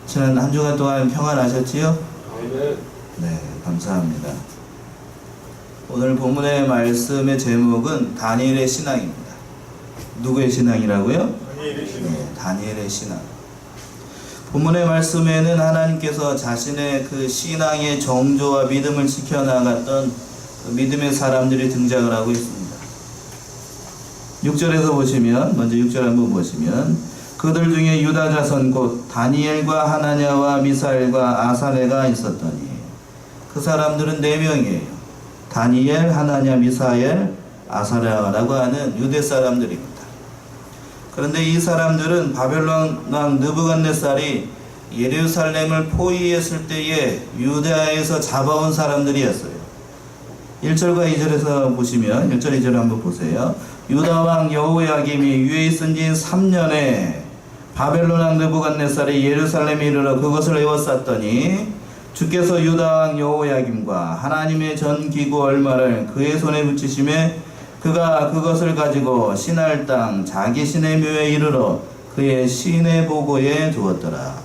지난 한 주간 동안 평안하셨지요? 아멘. 네, 감사합니다. 오늘 본문의 말씀의 제목은 다니엘의 신앙입니다. 누구의 신앙이라고요? 다니엘의 신앙. 네, 다니엘의 신앙. 본문의 말씀에는 하나님께서 자신의 그 신앙의 정조와 믿음을 지켜나갔던 그 믿음의 사람들이 등장을 하고 있습니다. 6절에서 보시면, 먼저 6절 한번 보시면, 그들 중에 유다 자손 곧 다니엘과 하나냐와 미사엘과 아사레가 있었더니, 그 사람들은 4명이에요. 다니엘, 하나냐, 미사엘, 아사레라고 하는 유대 사람들입니다. 그런데 이 사람들은 바벨론 왕 느부갓네살이 예루살렘을 포위했을 때에 유다에서 잡아온 사람들이었어요. 1절과 2절에서 보시면 1절, 2절 한번 보세요. 유다 왕 여호야김이 유에 있은 지 3년에 바벨론 왕 느부갓네살이 예루살렘에 이르러 그것을 에워쌌더니 주께서 유다 왕 여호야김과 하나님의 전기구 얼마를 그의 손에 붙이심에 그가 그것을 가지고 신할 땅 자기 신의 묘에 이르러 그의 신의 보고에 두었더라.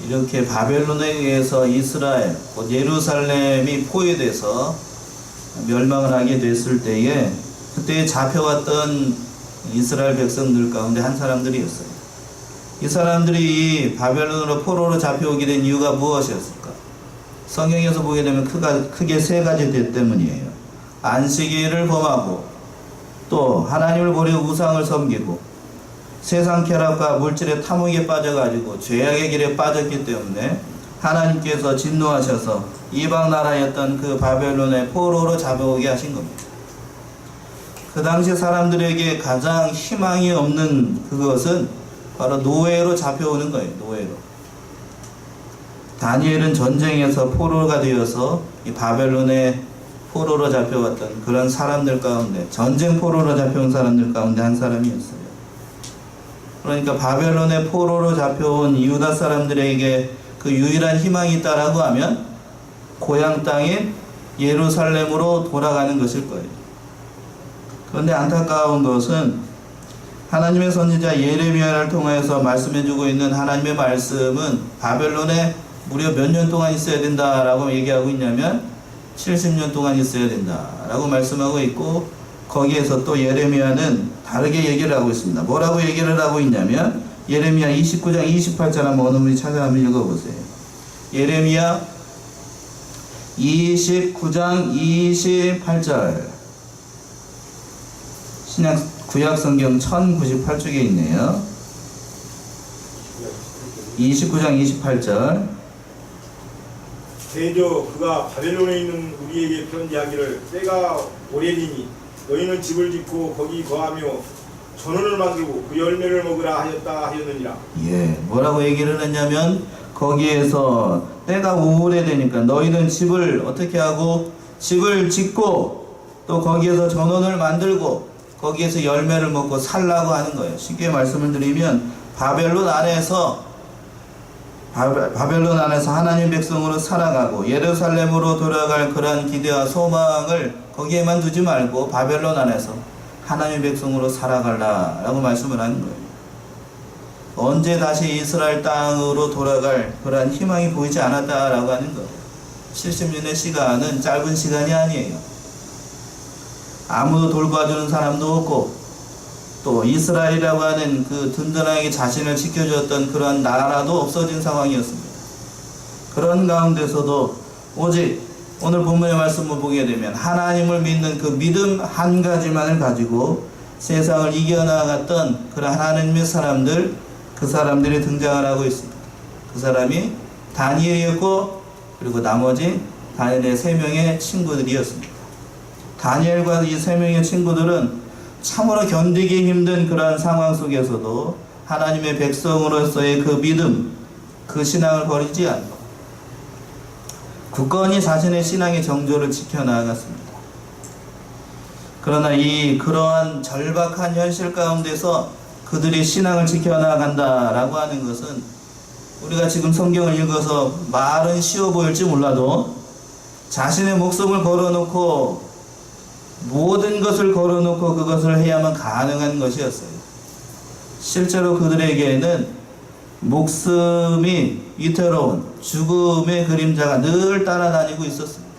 이렇게 바벨론에 의해서 이스라엘, 곧 예루살렘이 포위돼서 멸망을 하게 됐을 때에 그때 잡혀왔던 이스라엘 백성들 가운데 한 사람들이었어요. 이 사람들이 바벨론으로 포로로 잡혀오게 된 이유가 무엇이었을까? 성경에서 보게 되면 크게 3가지 때문이에요. 안식일을 범하고, 또 하나님을 버리고 우상을 섬기고, 세상 쾌락과 물질의 탐욕에 빠져가지고 죄악의 길에 빠졌기 때문에 하나님께서 진노하셔서 이방 나라였던 그 바벨론의 포로로 잡아오게 하신 겁니다. 그 당시 사람들에게 가장 희망이 없는 그것은 바로 노예로 잡혀오는 거예요. 노예로. 다니엘은 전쟁에서 포로가 되어서 이 바벨론의 포로로 잡혀왔던 그런 사람들 가운데, 전쟁 포로로 잡혀온 사람들 가운데 한 사람이었어요. 그러니까 바벨론의 포로로 잡혀온 유다 사람들에게 그 유일한 희망이 있다라고 하면 고향 땅인 예루살렘으로 돌아가는 것일 거예요. 그런데 안타까운 것은 하나님의 선지자 예레미야를 통해서 말씀해주고 있는 하나님의 말씀은 바벨론에 무려 몇 년 동안 있어야 된다라고 얘기하고 있냐면 70년 동안 있어야 된다라고 말씀하고 있고, 거기에서 또 예레미야는 다르게 얘기를 하고 있습니다. 뭐라고 얘기를 하고 있냐면 예레미야 29장 28절 한번 어느 분이 찾아 한번 읽어보세요. 예레미야 29장 28절 구약성경 1098쪽에 있네요. 29장 28절. 대저 그가 바벨론에 있는 우리에게 편지하기를 때가 오래리니 너희는 집을 짓고 거기 거하며 전원을 만들고 그 열매를 먹으라 하였다 하였느니라. 예, 뭐라고 얘기를 했냐면 거기에서 때가 오래되니까 너희는 집을 어떻게 하고 집을 짓고 또 거기에서 전원을 만들고 거기에서 열매를 먹고 살라고 하는 거예요. 쉽게 말씀을 드리면 바벨론 안에서 하나님 백성으로 살아가고 예루살렘으로 돌아갈 그러한 기대와 소망을 거기에만 두지 말고 바벨론 안에서 하나님 백성으로 살아갈라라고 말씀을 하는 거예요. 언제 다시 이스라엘 땅으로 돌아갈 그러한 희망이 보이지 않았다라고 하는 거예요. 70년의 시간은 짧은 시간이 아니에요. 아무도 돌봐주는 사람도 없고, 또 이스라엘이라고 하는 그 든든하게 자신을 지켜주었던 그러한 나라도 없어진 상황이었습니다. 그런 가운데서도 오직 오늘 본문의 말씀을 보게 되면 하나님을 믿는 그 믿음 한 가지만을 가지고 세상을 이겨나갔던 그런 하나님의 사람들, 그 사람들이 등장을 하고 있습니다. 그 사람이 다니엘이었고, 그리고 나머지 다니엘의 3명의 친구들이었습니다. 다니엘과 이 3명의 친구들은 참으로 견디기 힘든 그러한 상황 속에서도 하나님의 백성으로서의 그 믿음, 그 신앙을 버리지 않고 굳건히 자신의 신앙의 정조를 지켜나갔습니다. 그러나 그러한 절박한 현실 가운데서 그들이 신앙을 지켜나간다라고 하는 것은 우리가 지금 성경을 읽어서 말은 쉬워 보일지 몰라도 자신의 목숨을 걸어놓고 모든 것을 걸어놓고 그것을 해야만 가능한 것이었어요. 실제로 그들에게는 목숨이 위태로운 죽음의 그림자가 늘 따라다니고 있었습니다.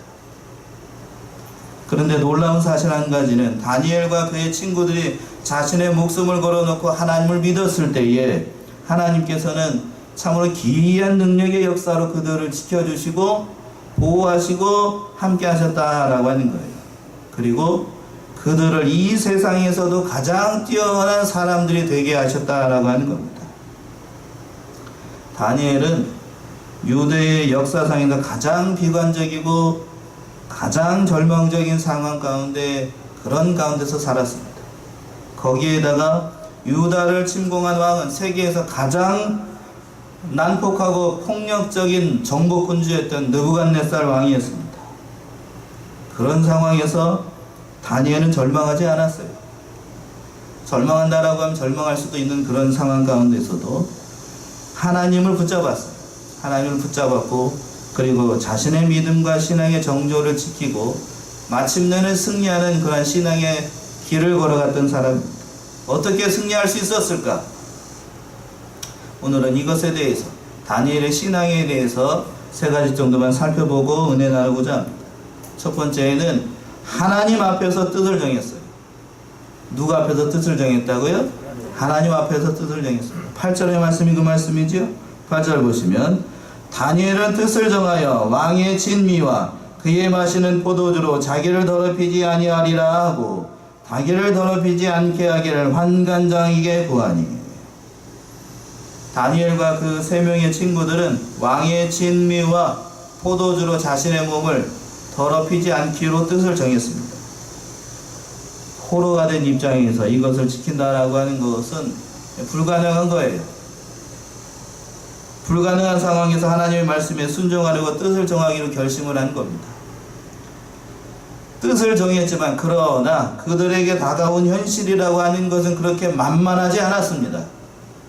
그런데 놀라운 사실 한 가지는 다니엘과 그의 친구들이 자신의 목숨을 걸어놓고 하나님을 믿었을 때에 하나님께서는 참으로 기이한 능력의 역사로 그들을 지켜주시고 보호하시고 함께 하셨다라고 하는 거예요. 그리고 그들을 이 세상에서도 가장 뛰어난 사람들이 되게 하셨다라고 하는 겁니다. 다니엘은 유대의 역사상에서 가장 비관적이고 가장 절망적인 상황 가운데 그런 가운데서 살았습니다. 거기에다가 유다를 침공한 왕은 세계에서 가장 난폭하고 폭력적인 정복군주였던 느부갓네살 왕이었습니다. 그런 상황에서 다니엘은 절망하지 않았어요. 절망한다라고 하면 절망할 수도 있는 그런 상황 가운데서도 하나님을 붙잡았어요. 하나님을 붙잡았고 그리고 자신의 믿음과 신앙의 정조를 지키고 마침내는 승리하는 그런 신앙의 길을 걸어갔던 사람입니다. 어떻게 승리할 수 있었을까? 오늘은 이것에 대해서 다니엘의 신앙에 대해서 세 가지 정도만 살펴보고 은혜 나누고자 합니다. 첫 번째는 하나님 앞에서 뜻을 정했어요. 누구 앞에서 뜻을 정했다고요? 하나님 앞에서 뜻을 정했습니다. 8절의 말씀이 그 말씀이지요. 8절 보시면 다니엘은 뜻을 정하여 왕의 진미와 그의 마시는 포도주로 자기를 더럽히지 아니하리라 하고 자기를 더럽히지 않게 하기를 환관장에게 구하니. 다니엘과 그 세 명의 친구들은 왕의 진미와 포도주로 자신의 몸을 더럽히지 않기로 뜻을 정했습니다. 포로가 된 입장에서 이것을 지킨다라고 하는 것은 불가능한 거예요. 불가능한 상황에서 하나님의 말씀에 순종하려고 뜻을 정하기로 결심을 한 겁니다. 뜻을 정했지만 그러나 그들에게 다가온 현실이라고 하는 것은 그렇게 만만하지 않았습니다.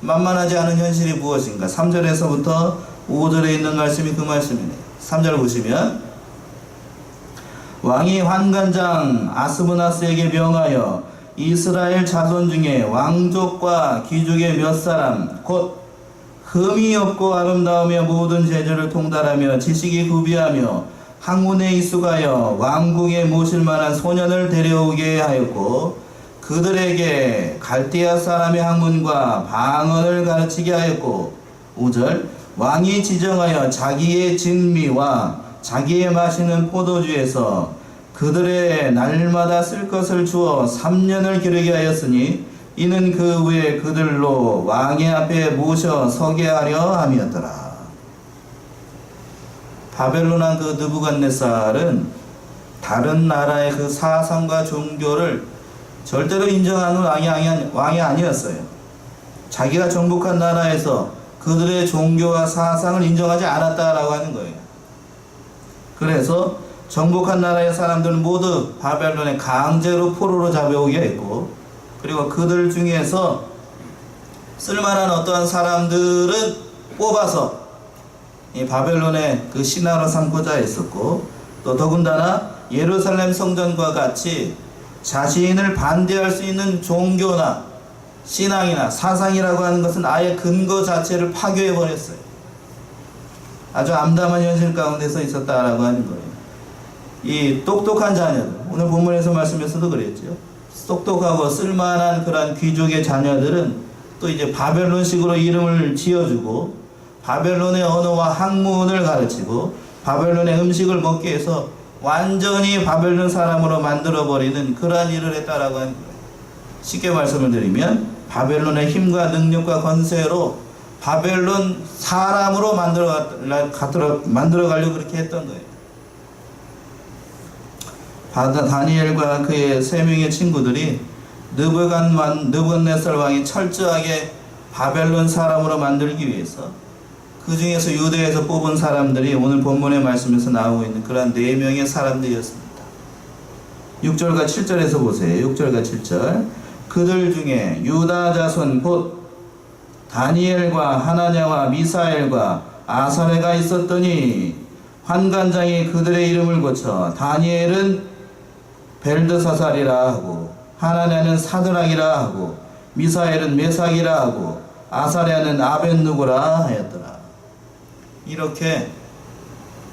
만만하지 않은 현실이 무엇인가? 3절에서부터 5절에 있는 말씀이 그 말씀이네요. 3절 보시면 왕이 환관장 아스브나스에게 명하여 이스라엘 자손 중에 왕족과 귀족의 몇 사람 곧 흠이 없고 아름다우며 모든 재주를 통달하며 지식이 구비하며 학문에 익숙하여 왕궁에 모실 만한 소년을 데려오게 하였고 그들에게 갈대아 사람의 학문과 방언을 가르치게 하였고 5절 왕이 지정하여 자기의 진미와 자기의 마시는 포도주에서 그들의 날마다 쓸 것을 주어 3년을 기르게 하였으니 이는 그 후에 그들로 왕의 앞에 모셔 서게 하려 함이었더라. 바벨론 왕 그 느부갓네살은 다른 나라의 그 사상과 종교를 절대로 인정하는 왕이 아니었어요. 자기가 정복한 나라에서 그들의 종교와 사상을 인정하지 않았다라고 하는 거예요. 그래서 정복한 나라의 사람들은 모두 바벨론에 강제로 포로로 잡아오게 했고 그리고 그들 중에서 쓸만한 어떠한 사람들은 뽑아서 이 바벨론의 그 신하로 삼고자 했었고 또 더군다나 예루살렘 성전과 같이 자신을 반대할 수 있는 종교나 신앙이나 사상이라고 하는 것은 아예 근거 자체를 파괴해버렸어요. 아주 암담한 현실 가운데서 있었다라고 하는 거예요. 이 똑똑한 자녀들, 오늘 본문에서 말씀에서도 그랬죠. 똑똑하고 쓸만한 그런 귀족의 자녀들은 또 이제 바벨론식으로 이름을 지어주고 바벨론의 언어와 학문을 가르치고 바벨론의 음식을 먹게 해서 완전히 바벨론 사람으로 만들어버리는 그러한 일을 했다라고 하는 거예요. 쉽게 말씀을 드리면 바벨론의 힘과 능력과 건세로 바벨론 사람으로 만들어가려고 그렇게 했던 거예요. 다니엘과 그의 세 명의 친구들이 느부갓네살 왕이 철저하게 바벨론 사람으로 만들기 위해서 그 중에서 유대에서 뽑은 사람들이 오늘 본문의 말씀에서 나오고 있는 그러한 4명의 사람들이었습니다. 6절과 7절에서 보세요. 6절과 7절 그들 중에 유다 자손 곧 다니엘과 하나냐와 미사엘과 아사레가 있었더니 환관장이 그들의 이름을 고쳐 다니엘은 벨드사살이라 하고 하나냐는 사드락이라 하고 미사엘은 메삭이라 하고 아사랴는 아벤누고라 하였더라. 이렇게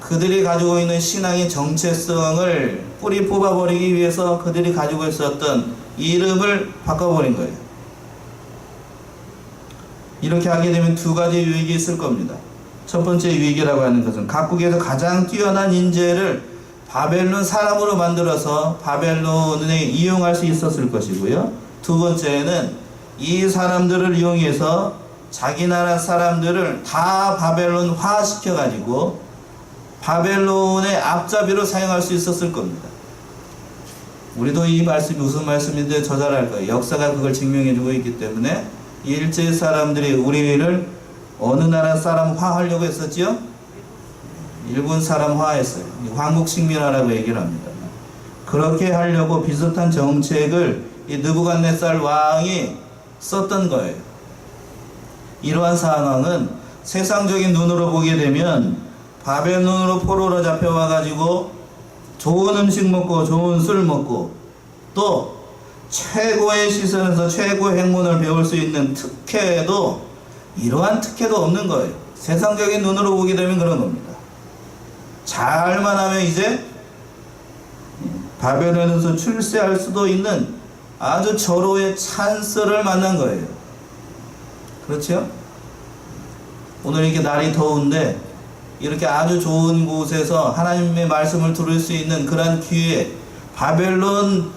그들이 가지고 있는 신앙의 정체성을 뿌리 뽑아버리기 위해서 그들이 가지고 있었던 이름을 바꿔버린 거예요. 이렇게 하게 되면 두 가지 유익이 있을 겁니다. 첫 번째 유익이라고 하는 것은 각국에서 가장 뛰어난 인재를 바벨론 사람으로 만들어서 바벨론에 이용할 수 있었을 것이고요. 두 번째는 이 사람들을 이용해서 자기 나라 사람들을 다 바벨론화 시켜가지고 바벨론의 앞잡이로 사용할 수 있었을 겁니다. 우리도 이 말씀이 무슨 말씀인지 저 잘 알 거예요. 역사가 그걸 증명해주고 있기 때문에 일제 사람들이 우리를 어느 나라 사람화 하려고 했었지요? 일본 사람화 했어요. 황국식민화라고 얘기를 합니다. 그렇게 하려고 비슷한 정책을 이 느부갓네살 왕이 썼던 거예요. 이러한 상황은 세상적인 눈으로 보게 되면 바벨론으로 포로로 잡혀와가지고 좋은 음식 먹고 좋은 술 먹고 또 최고의 시선에서 최고의 학문을 배울 수 있는 특혜도 이러한 특혜도 없는 거예요. 세상적인 눈으로 보게 되면 그런 겁니다. 잘만 하면 이제 바벨론에서 출세할 수도 있는 아주 절호의 찬스를 만난 거예요. 그렇죠? 오늘 이렇게 날이 더운데 이렇게 아주 좋은 곳에서 하나님의 말씀을 들을 수 있는 그런 기회, 바벨론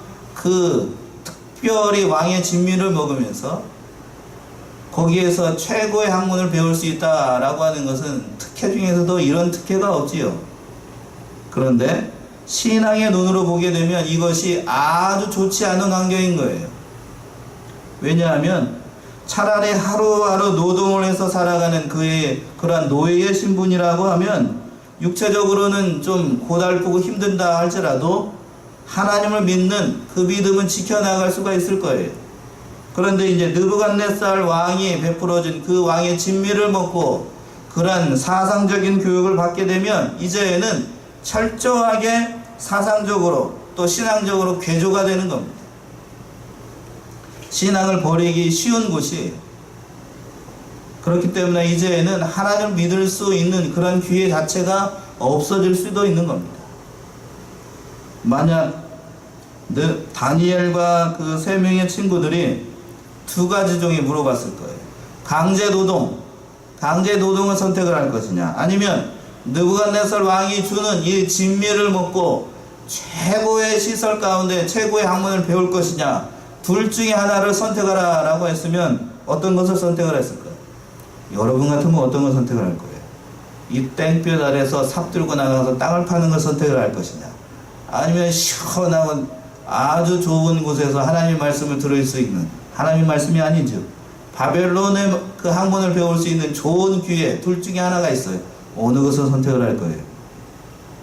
특별히 왕의 진미를 먹으면서 거기에서 최고의 학문을 배울 수 있다라고 하는 것은 특혜 중에서도 이런 특혜가 없지요. 그런데 신앙의 눈으로 보게 되면 이것이 아주 좋지 않은 환경인 거예요. 왜냐하면 차라리 하루하루 노동을 해서 살아가는 그의 그러한 노예의 신분이라고 하면 육체적으로는 좀 고달프고 힘든다 할지라도 하나님을 믿는 그 믿음은 지켜나갈 수가 있을 거예요. 그런데 이제 느부갓네살 왕이 베풀어준 그 왕의 진미를 먹고 그러한 사상적인 교육을 받게 되면 이제는 철저하게 사상적으로 또 신앙적으로 괴조가 되는 겁니다. 신앙을 버리기 쉬운 곳이 그렇기 때문에 이제는 하나님을 믿을 수 있는 그런 기회 자체가 없어질 수도 있는 겁니다. 만약 다니엘과 그 세 명의 친구들이 두 가지 중에 물어봤을 거예요. 강제노동을 선택을 할 것이냐, 아니면 느부갓네살 왕이 주는 이 진미를 먹고 최고의 시설 가운데 최고의 학문을 배울 것이냐, 둘 중에 하나를 선택하라 라고 했으면 어떤 것을 선택을 했을까요? 여러분 같으면 어떤 걸 선택을 할 거예요? 이 땡볕 아래서 삽 들고 나가서 땅을 파는 걸 선택을 할 것이냐, 아니면 시원하고 아주 좋은 곳에서 하나님의 말씀을 들을 수 있는, 하나님의 말씀이 아니죠, 바벨론의 그 학문을 배울 수 있는 좋은 기회, 둘 중에 하나가 있어요. 어느 것을 선택을 할 거예요?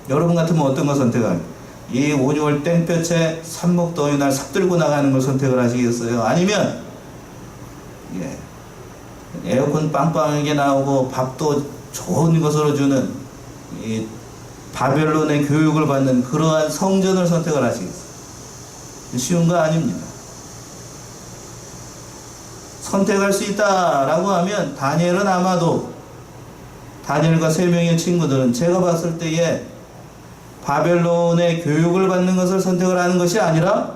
여러분 같으면 어떤 걸 선택을 할까요? 이 5, 6월 땡볕에 산목더위 날 삽 들고 나가는 걸 선택을 하시겠어요? 아니면 에어컨 빵빵하게 나오고 밥도 좋은 것으로 주는 이 바벨론의 교육을 받는 그러한 성전을 선택을 하시겠어요? 쉬운 거 아닙니다. 선택할 수 있다라고 하면 다니엘은 아마도, 다니엘과 세 명의 친구들은 제가 봤을 때에 바벨론의 교육을 받는 것을 선택을 하는 것이 아니라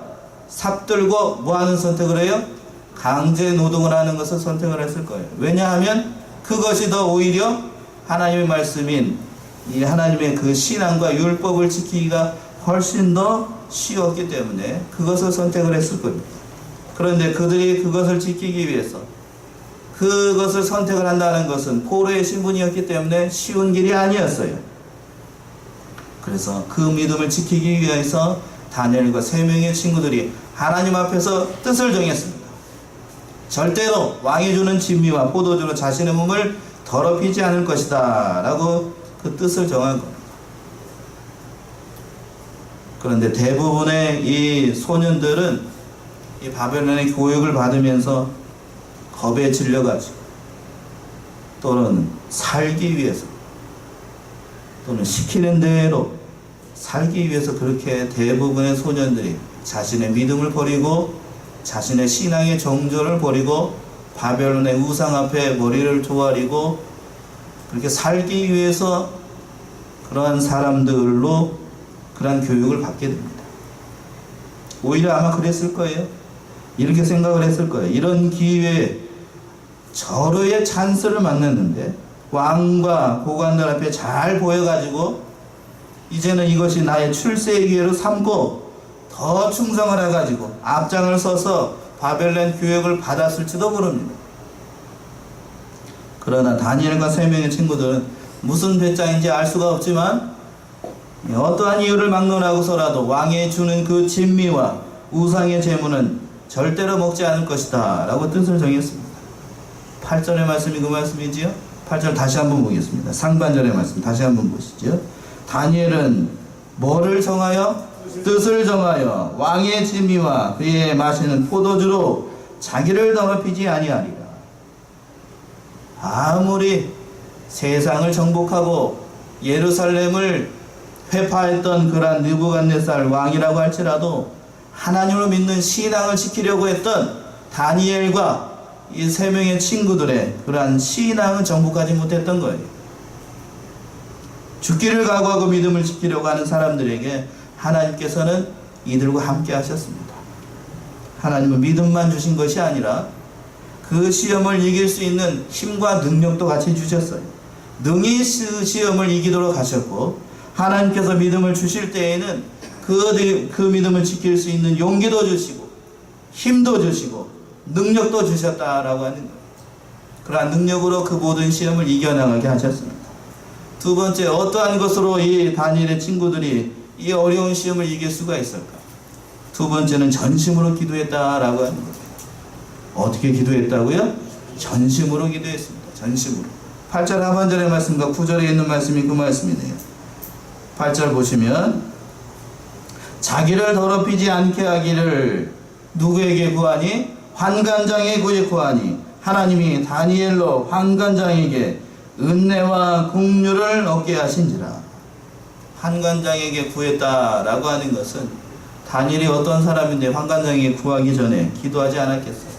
삽 들고 뭐 하는 선택을 해요? 강제 노동을 하는 것을 선택을 했을 거예요. 왜냐하면 그것이 더 오히려 하나님의 말씀인 이 하나님의 그 신앙과 율법을 지키기가 훨씬 더 쉬웠기 때문에 그것을 선택을 했을 겁니다. 그런데 그들이 그것을 지키기 위해서 그것을 선택을 한다는 것은 포로의 신분이었기 때문에 쉬운 길이 아니었어요. 그래서 그 믿음을 지키기 위해서 다니엘과 세 명의 친구들이 하나님 앞에서 뜻을 정했습니다. 절대로 왕이 주는 진미와 포도주로 자신의 몸을 더럽히지 않을 것이다 라고 그 뜻을 정한 겁니다. 그런데 대부분의 이 소년들은 이 바벨론의 교육을 받으면서 겁에 질려가지고 또는 살기 위해서 또는 시키는 대로 살기 위해서 그렇게 대부분의 소년들이 자신의 믿음을 버리고 자신의 신앙의 정절을 버리고 바벨론의 우상 앞에 머리를 조아리고 그렇게 살기 위해서 그러한 사람들로 그러한 교육을 받게 됩니다. 오히려 아마 그랬을 거예요. 이렇게 생각을 했을 거예요. 이런 기회에 절호의 찬스를 만났는데 왕과 고관들 앞에 잘 보여가지고 이제는 이것이 나의 출세의 기회로 삼고 더 충성을 해가지고 앞장을 서서 바벨론 교육을 받았을지도 모릅니다. 그러나 다니엘과 세 명의 친구들은 무슨 배짱인지 알 수가 없지만 어떠한 이유를 막론하고서라도 왕이 주는 그 진미와 우상의 제물은 절대로 먹지 않을 것이다 라고 뜻을 정했습니다. 8절의 말씀이 그 말씀이지요. 8절 다시 한번 보겠습니다. 상반절의 말씀 다시 한번 보시죠. 다니엘은 뭐를 정하여? 뜻을 정하여 왕의 진미와 그의 마시는 포도주로 자기를 더럽히지 아니하리라. 아무리 세상을 정복하고 예루살렘을 회파했던 그러한 느부갓네살 왕이라고 할지라도 하나님을 믿는 신앙을 지키려고 했던 다니엘과 이 세 명의 친구들의 그러한 신앙을 정복하지 못했던 거예요. 죽기를 각오하고 믿음을 지키려고 하는 사람들에게 하나님께서는 이들과 함께 하셨습니다. 하나님은 믿음만 주신 것이 아니라 그 시험을 이길 수 있는 힘과 능력도 같이 주셨어요. 능히 시험을 이기도록 하셨고 하나님께서 믿음을 주실 때에는 그 믿음을 지킬 수 있는 용기도 주시고 힘도 주시고 능력도 주셨다라고 하는 거예요. 그러한 능력으로 그 모든 시험을 이겨나가게 하셨습니다. 두 번째, 어떠한 것으로 이 다니엘의 친구들이 이 어려운 시험을 이길 수가 있을까? 두 번째는 전심으로 기도했다라고 하는 거예요. 어떻게 기도했다고요? 전심으로 기도했습니다. 전심으로. 8절 하반절의 말씀과 9절에 있는 말씀이 그 말씀이네요. 8절 보시면 자기를 더럽히지 않게 하기를 누구에게 구하니? 환관장에게 구하니 하나님이 다니엘로 환관장에게 은혜와 긍휼을 얻게 하신지라. 환관장에게 구했다라고 하는 것은 다니엘이 어떤 사람인데 환관장에게 구하기 전에 기도하지 않았겠어요?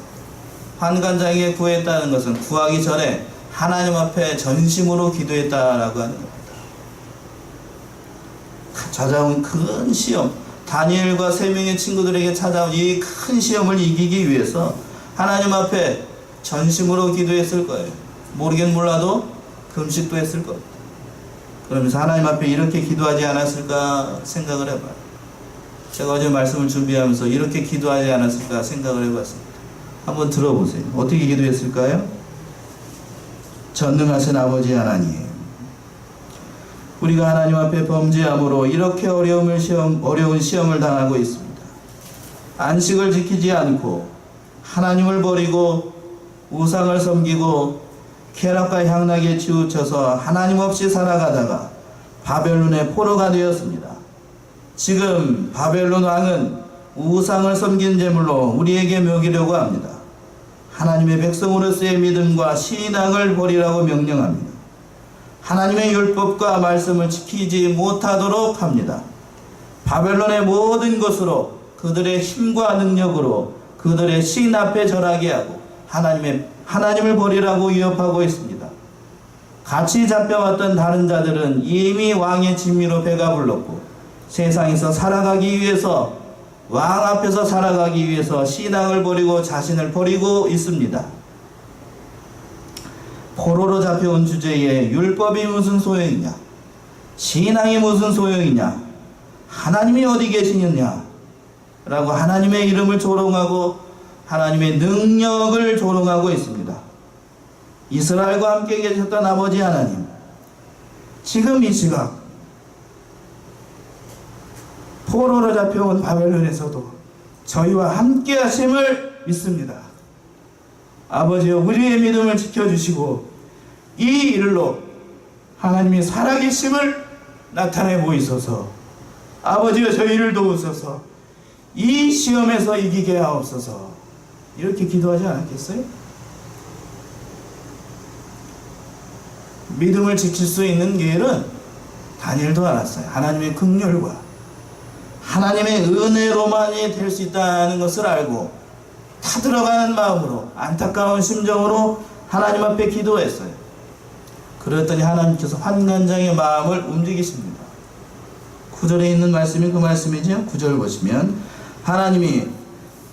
환관장에게 구했다는 것은 구하기 전에 하나님 앞에 전심으로 기도했다라고 하는 겁니다. 찾아온 큰 시험, 다니엘과 세 명의 친구들에게 찾아온 이 큰 시험을 이기기 위해서 하나님 앞에 전심으로 기도했을 거예요. 모르긴 몰라도 금식도 했을 겁니다. 그러면서 하나님 앞에 이렇게 기도하지 않았을까 생각을 해봐요. 제가 어제 말씀을 준비하면서 이렇게 기도하지 않았을까 생각을 해봤습니다. 한번 들어보세요. 어떻게 기도했을까요? 전능하신 아버지 하나님, 우리가 하나님 앞에 범죄함으로 이렇게 어려운 시험을 당하고 있습니다. 안식을 지키지 않고 하나님을 버리고 우상을 섬기고 쾌락과 향락에 치우쳐서 하나님 없이 살아가다가 바벨론의 포로가 되었습니다. 지금 바벨론 왕은 우상을 섬긴 제물로 우리에게 먹이려고 합니다. 하나님의 백성으로서의 믿음과 신앙을 버리라고 명령합니다. 하나님의 율법과 말씀을 지키지 못하도록 합니다. 바벨론의 모든 것으로 그들의 힘과 능력으로 그들의 신 앞에 절하게 하고 하나님을 버리라고 위협하고 있습니다. 같이 잡혀왔던 다른 자들은 이미 왕의 진미로 배가 불렀고 세상에서 살아가기 위해서 왕 앞에서 살아가기 위해서 신앙을 버리고 자신을 버리고 있습니다. 포로로 잡혀온 주제에 율법이 무슨 소용이냐? 신앙이 무슨 소용이냐? 하나님이 어디 계시느냐? 라고 하나님의 이름을 조롱하고 하나님의 능력을 조롱하고 있습니다. 이스라엘과 함께 계셨던 아버지 하나님, 지금 이 시각 포로로 잡혀온 바벨론에서도 저희와 함께 하심을 믿습니다. 아버지여, 우리의 믿음을 지켜주시고 이 일로 하나님이 살아계심을 나타내 보이소서. 아버지여, 저희를 도우소서. 이 시험에서 이기게 하옵소서. 이렇게 기도하지 않았겠어요? 믿음을 지킬 수 있는 길은 다니엘도 알았어요. 하나님의 긍휼과 하나님의 은혜로만이 될 수 있다는 것을 알고 타들어가는 마음으로 안타까운 심정으로 하나님 앞에 기도했어요. 그랬더니 하나님께서 환관장의 마음을 움직이십니다. 9절에 있는 말씀이 그 말씀이죠. 9절 보시면 하나님이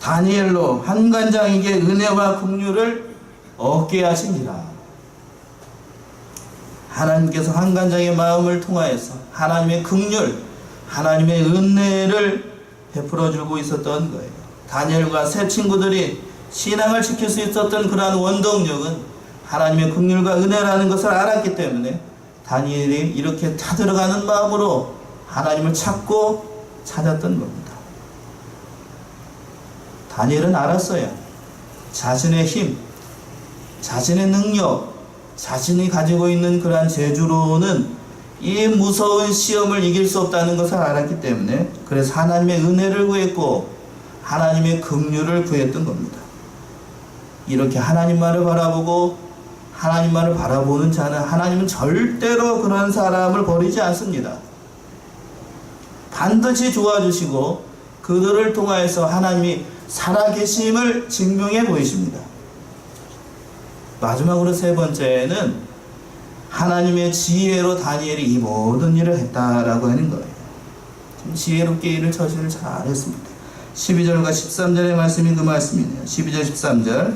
다니엘로 환관장에게 은혜와 긍휼을 얻게 하시니라. 하나님께서 환관장의 마음을 통하여서 하나님의 긍휼, 하나님의 은혜를 베풀어 주고 있었던 거예요. 다니엘과 세 친구들이 신앙을 지킬 수 있었던 그러한 원동력은 하나님의 긍휼과 은혜라는 것을 알았기 때문에 다니엘이 이렇게 타들어가는 마음으로 하나님을 찾고 찾았던 겁니다. 다니엘은 알았어요. 자신의 힘, 자신의 능력, 자신이 가지고 있는 그러한 재주로는 이 무서운 시험을 이길 수 없다는 것을 알았기 때문에 그래서 하나님의 은혜를 구했고 하나님의 긍휼을 구했던 겁니다. 이렇게 하나님만을 바라보고 하나님만을 바라보는 자는 하나님은 절대로 그런 사람을 버리지 않습니다. 반드시 도와주시고 그들을 통하여서 하나님이 살아계심을 증명해 보이십니다. 마지막으로 세 번째는 하나님의 지혜로 다니엘이 이 모든 일을 했다라고 하는 거예요. 지혜롭게 일을 처신을 잘했습니다. 12절과 13절의 말씀이 그 말씀이네요. 12절 13절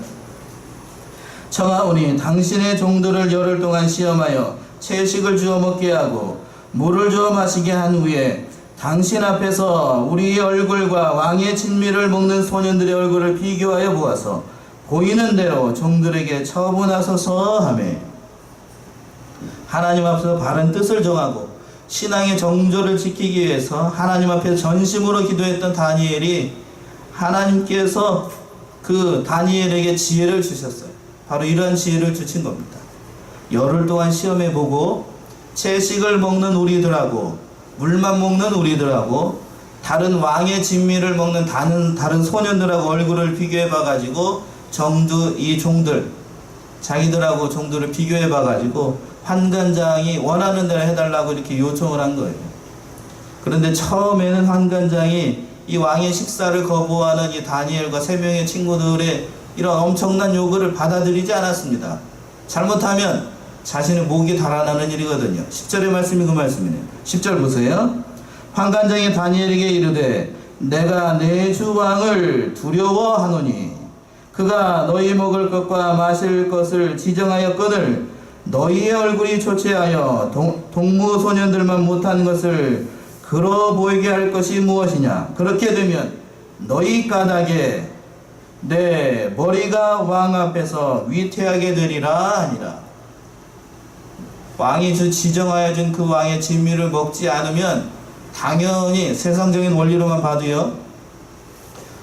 청하오니 당신의 종들을 열흘 동안 시험하여 채식을 주어 먹게 하고 물을 주어 마시게 한 후에 당신 앞에서 우리의 얼굴과 왕의 진미를 먹는 소년들의 얼굴을 비교하여 보아서 보이는 대로 종들에게 처분하소서 하며 하나님 앞에서 바른 뜻을 정하고 신앙의 정조를 지키기 위해서 하나님 앞에 전심으로 기도했던 다니엘이 하나님께서 그 다니엘에게 지혜를 주셨어요. 바로 이러한 지혜를 주신 겁니다. 열흘 동안 시험해보고 채식을 먹는 우리들하고 물만 먹는 우리들하고 다른 왕의 진미를 먹는 다른 소년들하고 얼굴을 비교해봐가지고 이 종들 자기들하고 종들을 비교해봐가지고 환관장이 원하는 대로 해달라고 이렇게 요청을 한 거예요. 그런데 처음에는 환관장이 이 왕의 식사를 거부하는 이 다니엘과 세 명의 친구들의 이런 엄청난 요구를 받아들이지 않았습니다. 잘못하면 자신의 목이 달아나는 일이거든요. 10절의 말씀이 그 말씀이네요. 10절 보세요. 환관장이 다니엘에게 이르되 내가 내 주 왕을 두려워하노니 그가 너희 먹을 것과 마실 것을 지정하였거늘 너희의 얼굴이 초췌하여 동무소년들만 못한 것을 그러 보이게 할 것이 무엇이냐. 그렇게 되면 너희 까닭에 내 머리가 왕 앞에서 위태하게 되리라 하니라. 왕이 지정하여 준 그 왕의 진미를 먹지 않으면 당연히 세상적인 원리로만 봐도요,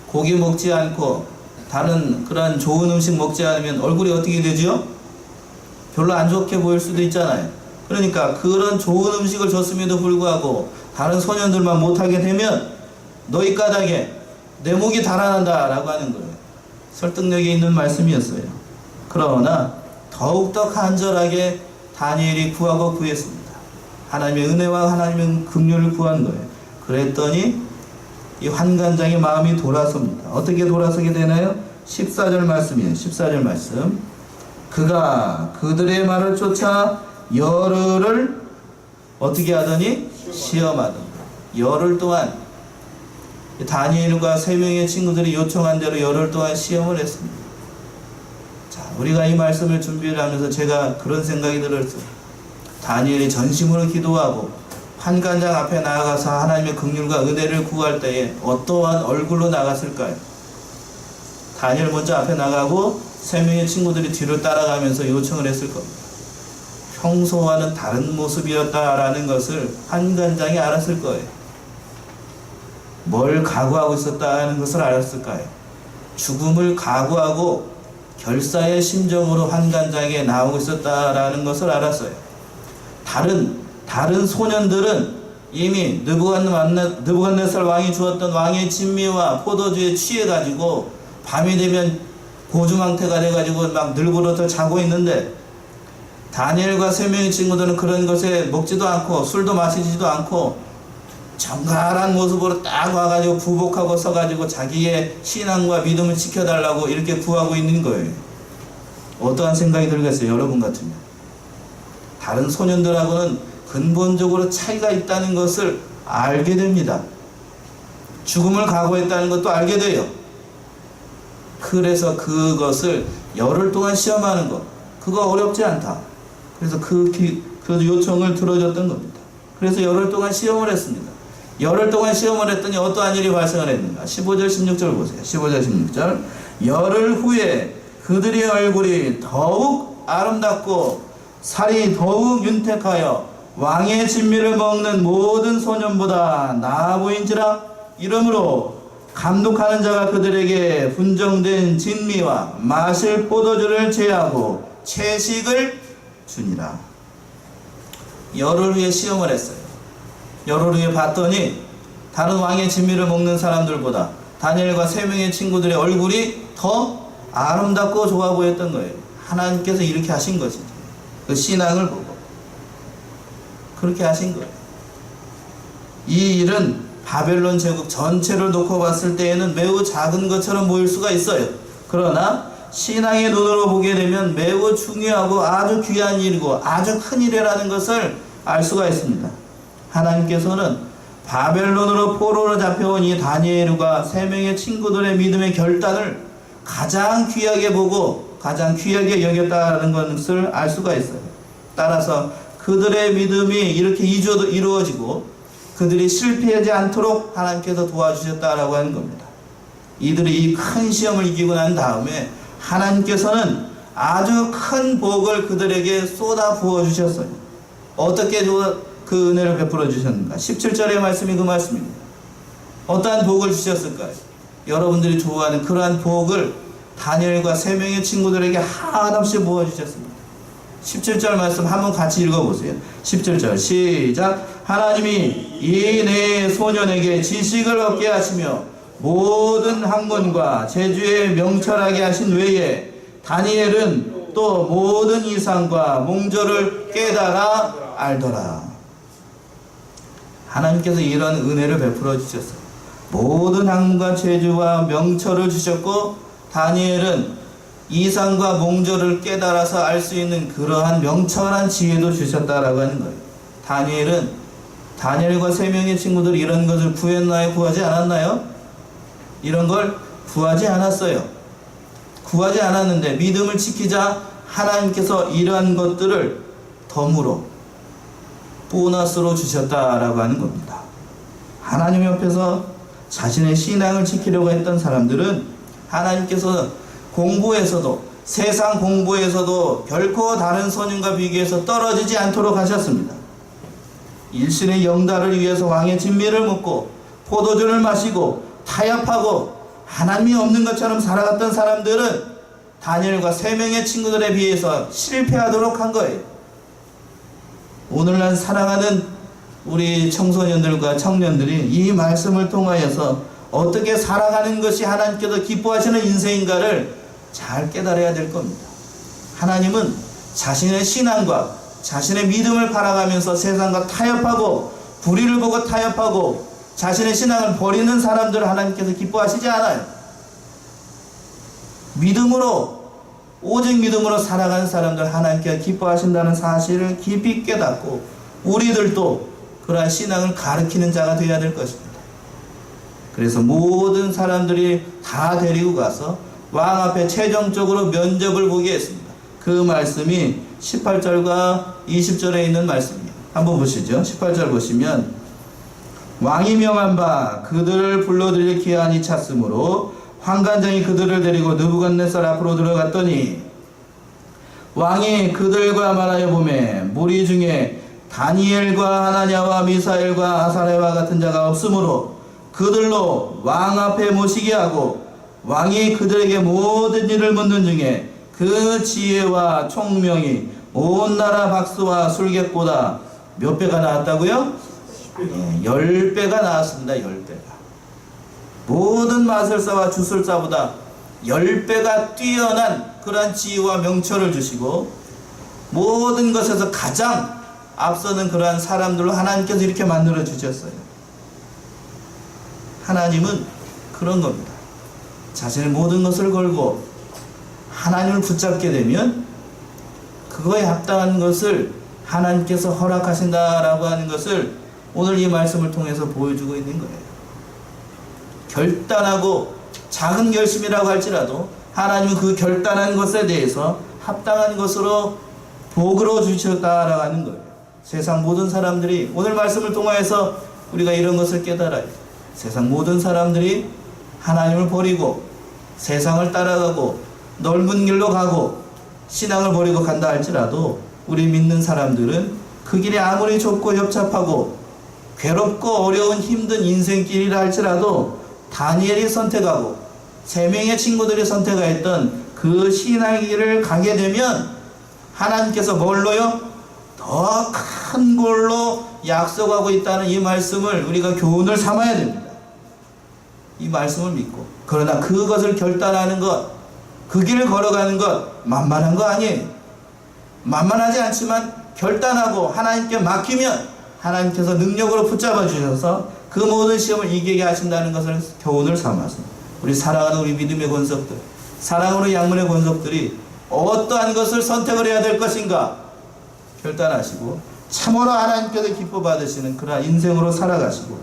고기 먹지 않고 다른 그런 좋은 음식 먹지 않으면 얼굴이 어떻게 되죠? 별로 안 좋게 보일 수도 있잖아요. 그러니까 그런 좋은 음식을 줬음에도 불구하고 다른 소년들만 못하게 되면 너희 까닭에 내 목이 달아난다 라고 하는 거예요. 설득력이 있는 말씀이었어요. 그러나 더욱더 간절하게 다니엘이 구하고 구했습니다. 하나님의 은혜와 하나님의 긍휼을 구한 거예요. 그랬더니 이 환관장의 마음이 돌아섭니다. 어떻게 돌아서게 되나요? 14절 말씀이에요. 14절 말씀. 그가 그들의 말을 쫓아 열흘을 어떻게 하더니 시험하더라. 열흘 동안 다니엘과 세 명의 친구들이 요청한 대로 열흘 동안 시험을 했습니다. 자, 우리가 이 말씀을 준비를 하면서 제가 그런 생각이 들었어요. 다니엘이 전심으로 기도하고 환관장 앞에 나아가서 하나님의 긍휼과 은혜를 구할 때에 어떠한 얼굴로 나갔을까요? 다니엘 먼저 앞에 나가고 세 명의 친구들이 뒤를 따라가면서 요청을 했을 겁니다. 평소와는 다른 모습이었다라는 것을 환관장이 알았을 거예요. 뭘 각오하고 있었다는 것을 알았을까요? 죽음을 각오하고 결사의 심정으로 환관장에 나오고 있었다라는 것을 알았어요. 다른 소년들은 이미 느부갓네살 왕이 주었던 왕의 진미와 포도주에 취해가지고 밤이 되면 고주망태가 돼가지고 막 늘고르터 자고 있는데 다니엘과 세 명의 친구들은 그런 것에 먹지도 않고 술도 마시지도 않고 정갈한 모습으로 딱 와가지고 부복하고 서가지고 자기의 신앙과 믿음을 지켜달라고 이렇게 구하고 있는 거예요. 어떠한 생각이 들겠어요, 여러분 같으면? 다른 소년들하고는 근본적으로 차이가 있다는 것을 알게 됩니다. 죽음을 각오했다는 것도 알게 돼요. 그래서 그것을 열흘 동안 시험하는 것, 그거 어렵지 않다. 그래서 그 요청을 들어줬던 겁니다. 그래서 열흘 동안 시험을 했습니다. 열흘 동안 시험을 했더니 어떠한 일이 발생을 했는가? 15절 16절 보세요. 15절 16절. 열흘 후에 그들의 얼굴이 더욱 아름답고 살이 더욱 윤택하여 왕의 진미를 먹는 모든 소년보다 나아 보인지라. 이러므로 감독하는 자가 그들에게 분정된 진미와 마실 포도주를 제하고 채식을 주니라. 열흘 후에 시험을 했어요. 열흘 후에 봤더니 다른 왕의 진미를 먹는 사람들보다 다니엘과 세 명의 친구들의 얼굴이 더 아름답고 좋아 보였던 거예요. 하나님께서 이렇게 하신 거지. 그 신앙을 보고 그렇게 하신 거예요. 이 일은 바벨론 제국 전체를 놓고 봤을 때에는 매우 작은 것처럼 보일 수가 있어요. 그러나 신앙의 눈으로 보게 되면 매우 중요하고 아주 귀한 일이고 아주 큰 일이라는 것을 알 수가 있습니다. 하나님께서는 바벨론으로 포로로 잡혀온 이 다니엘과 세 명의 친구들의 믿음의 결단을 가장 귀하게 보고 가장 귀하게 여겼다는 것을 알 수가 있어요. 따라서 그들의 믿음이 이렇게 이루어지고 그들이 실패하지 않도록 하나님께서 도와주셨다라고 하는 겁니다. 이들이 이 큰 시험을 이기고 난 다음에 하나님께서는 아주 큰 복을 그들에게 쏟아 부어주셨어요. 어떻게 그 은혜를 베풀어 주셨는가? 17절의 말씀이 그 말씀입니다. 어떠한 복을 주셨을까요? 여러분들이 좋아하는 그러한 복을 다니엘과 세 명의 친구들에게 한없이 부어주셨습니다. 17절 말씀 한번 같이 읽어보세요. 17절 시작. 하나님이 이 네 소년에게 지식을 얻게 하시며 모든 학문과 재주에 명철하게 하신 외에 다니엘은 또 모든 이상과 몽조를 깨달아 알더라. 하나님께서 이런 은혜를 베풀어 주셨어요. 모든 학문과 재주와 명철을 주셨고 다니엘은 이상과 몽조를 깨달아서 알 수 있는 그러한 명철한 지혜도 주셨다라고 하는 거예요. 다니엘과 세 명의 친구들이 이런 것을 구했나요? 구하지 않았나요? 이런 걸 구하지 않았어요. 구하지 않았는데 믿음을 지키자 하나님께서 이러한 것들을 덤으로 보너스로 주셨다라고 하는 겁니다. 하나님 옆에서 자신의 신앙을 지키려고 했던 사람들은 하나님께서 공부에서도 세상 공부에서도 결코 다른 소년과 비교해서 떨어지지 않도록 하셨습니다. 일신의 영달을 위해서 왕의 진미를 먹고 포도주를 마시고 타협하고 하나님이 없는 것처럼 살아갔던 사람들은 다니엘과 세 명의 친구들에 비해서 실패하도록 한 거예요. 오늘날 사랑하는 우리 청소년들과 청년들이 이 말씀을 통하여서 어떻게 살아가는 것이 하나님께서 기뻐하시는 인생인가를 잘 깨달아야 될 겁니다. 하나님은 자신의 신앙과 자신의 믿음을 바라가면서 세상과 타협하고 불의를 보고 타협하고 자신의 신앙을 버리는 사람들을 하나님께서 기뻐하시지 않아요. 믿음으로 오직 믿음으로 살아가는 사람들 하나님께서 기뻐하신다는 사실을 깊이 깨닫고 우리들도 그러한 신앙을 가르치는 자가 되어야 될 것입니다. 그래서 모든 사람들이 다 데리고 가서 왕 앞에 최종적으로 면접을 보게 했습니다. 그 말씀이 18절과 20절에 있는 말씀입니다. 한번 보시죠. 18절 보시면 왕이 명한 바 그들을 불러들일 기한이 찼으므로 환관장이 그들을 데리고 느부갓네살 앞으로 들어갔더니 왕이 그들과 말하여 보매 무리 중에 다니엘과 하나냐와 미사엘과 아사레와 같은 자가 없으므로 그들로 왕 앞에 모시게 하고 왕이 그들에게 모든 일을 묻는 중에 그 지혜와 총명이 온 나라 박수와 술객보다 몇 배가 나왔다고요? 10배가 나왔습니다. 10배가. 모든 마술사와 주술사보다 10배가 뛰어난 그러한 지혜와 명철을 주시고 모든 것에서 가장 앞서는 그러한 사람들로 하나님께서 이렇게 만들어 주셨어요. 하나님은 그런 겁니다. 자신의 모든 것을 걸고 하나님을 붙잡게 되면 그거에 합당한 것을 하나님께서 허락하신다라고 하는 것을 오늘 이 말씀을 통해서 보여주고 있는 거예요. 결단하고 작은 결심이라고 할지라도 하나님은 그 결단한 것에 대해서 합당한 것으로 복으로 주셨다라고 하는 거예요. 세상 모든 사람들이 오늘 말씀을 통하여서 우리가 이런 것을 깨달아요. 세상 모든 사람들이 하나님을 버리고 세상을 따라가고 넓은 길로 가고 신앙을 버리고 간다 할지라도 우리 믿는 사람들은 그 길이 아무리 좁고 협착하고 괴롭고 어려운 힘든 인생길이라 할지라도 다니엘이 선택하고 3명의 친구들이 선택했던 그 신앙의 길을 가게 되면 하나님께서 뭘로요? 더 큰 걸로 약속하고 있다는 이 말씀을 우리가 교훈을 삼아야 됩니다. 이 말씀을 믿고 그러나 그것을 결단하는 것, 그 길을 걸어가는 것 만만한 거 아니에요. 만만하지 않지만 결단하고 하나님께 맡기면 하나님께서 능력으로 붙잡아 주셔서 그 모든 시험을 이기게 하신다는 것을 교훈을 삼아서 우리 사랑하는 우리 믿음의 권속들, 사랑으로 양문의 권속들이 어떠한 것을 선택을 해야 될 것인가 결단하시고 참으로 하나님께서 기뻐 받으시는 그러한 인생으로 살아가시고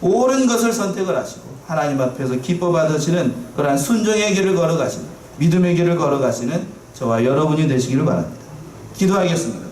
옳은 것을 선택을 하시고 하나님 앞에서 기뻐 받으시는 그러한 순종의 길을 걸어가시는 믿음의 길을 걸어가시는 저와 여러분이 되시기를 바랍니다. 기도하겠습니다.